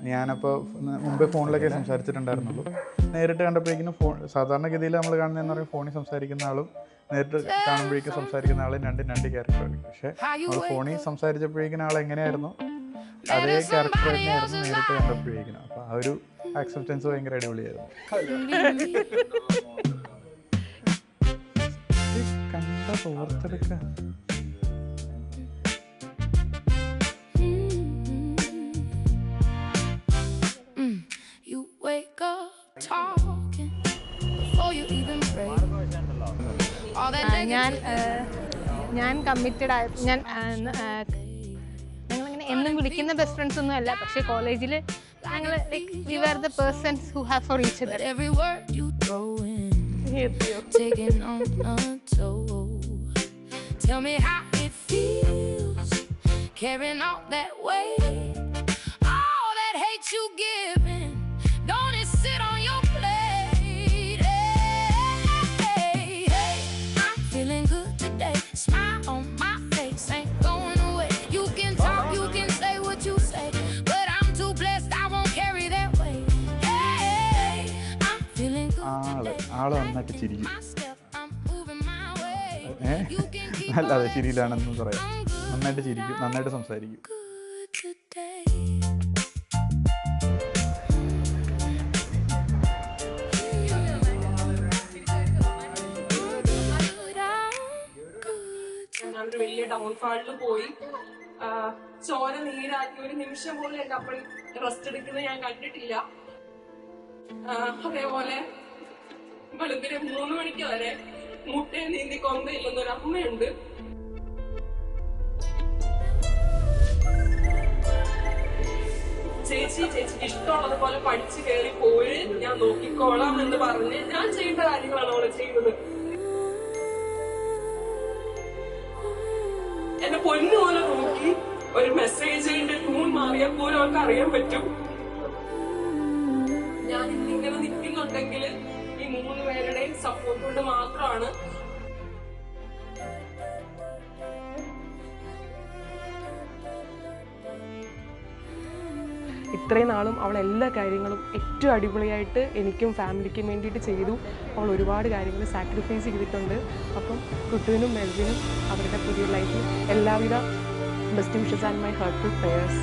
ഞാനപ്പോൾ മുമ്പേ ഫോണിലൊക്കെ സംസാരിച്ചിട്ടുണ്ടായിരുന്നുള്ളൂ. നേരിട്ട് കണ്ടപ്പോഴേക്കും സാധാരണഗതിയിൽ നമ്മൾ കാണുന്നതെന്ന് പറയുമ്പോൾ ഫോണിൽ സംസാരിക്കുന്ന ആളും നേരിട്ട് കാണുമ്പോഴേക്കും സംസാരിക്കുന്ന ആളും രണ്ട് ക്യാരക്ടറാണ്. പക്ഷേ നമ്മൾ ഫോണിൽ സംസാരിച്ചപ്പോഴേക്കും ആൾ എങ്ങനെയായിരുന്നു അതേ ക്യാരക്ടർ തന്നെയായിരുന്നു നേരിട്ട് കണ്ടപ്പോഴേക്കും. അപ്പോൾ ആ ഒരു ആക്സെപ്റ്റൻസ് ഭയങ്കര അടിപൊളിയായിരുന്നു. കണ്ട ഓർത്തെടുക്കുക. ഞാൻ കമ്മിറ്റഡ് ആയ ഞങ്ങളിങ്ങനെ എന്നും വിളിക്കുന്ന ബെസ്റ്റ് ഫ്രണ്ട്സ് ഒന്നും അല്ല. പക്ഷേ കോളേജിൽ ഞങ്ങൾ we are the persons who have for each other. Tell me how it feels carrying all that weight, all that hate you giving, don't it sit on your plate? Hey, hey, I'm feeling good today, smile on my face ain't going away. You can talk, you can say what you say, but I'm too blessed I won't carry that weight. Hey, I'm feeling good today. ആള് നന്നായിട്ട് ചിരിക്കും. അല്ലാതെ ചിരിയിലാണെന്ന് പറയാം. നന്നായിട്ട് ചിരിക്കും, നന്നായിട്ട് സംസാരിക്കും. ഞാനൊരു വലിയ ഡൗൺഫാളിൽ പോയി ചോര നീരാക്കി ഒരു നിമിഷം പോലും എന്റെ അപ്പോൾ റെസ്റ്റ് എടുക്കുന്നത് ഞാൻ കണ്ടിട്ടില്ല. അതേപോലെ വെളുപ്പിന് 3 മണിക്ക് വരെ മുട്ടയെ നീന്തി കൊന്തയില്ലെന്നൊരു അമ്മയുണ്ട്. ചേച്ചിക്ക് ഇഷ്ടമുള്ളതുപോലെ പഠിച്ചു കയറി പോയി ഞാൻ നോക്കിക്കോളാം എന്ന് പറഞ്ഞ് ഞാൻ ചെയ്യേണ്ട കാര്യങ്ങളാണ് അവള് ചെയ്യുന്നത്. എന്നെ പൊന്നുപോലെ നോക്കി ഒരു മെസ്സേജിന്റെ ട്യൂൺ മാറിയാൽ പോലും അവർക്ക് അറിയാൻ പറ്റും. ഞാൻ ഇന്നിങ്ങനെ നിൽക്കുന്നുണ്ടെങ്കിൽ ഈ 3 പേരുടെയും സപ്പോർട്ട് കൊണ്ട് മാത്രമാണ്. ഇത്രയും നാളും അവൾ എല്ലാ കാര്യങ്ങളും ഏറ്റവും അടിപൊളിയായിട്ട് എനിക്കും ഫാമിലിക്കും വേണ്ടിയിട്ട് ചെയ്തു. അവൾ ഒരുപാട് കാര്യങ്ങൾ സാക്രിഫൈസ് ചെയ്തിട്ടുണ്ട്. അപ്പം കുട്ടുവിനും മെൽവിനും അവരുടെ പുതിയ ലൈഫിൽ എല്ലാവിധ best wishes and my heartful prayers.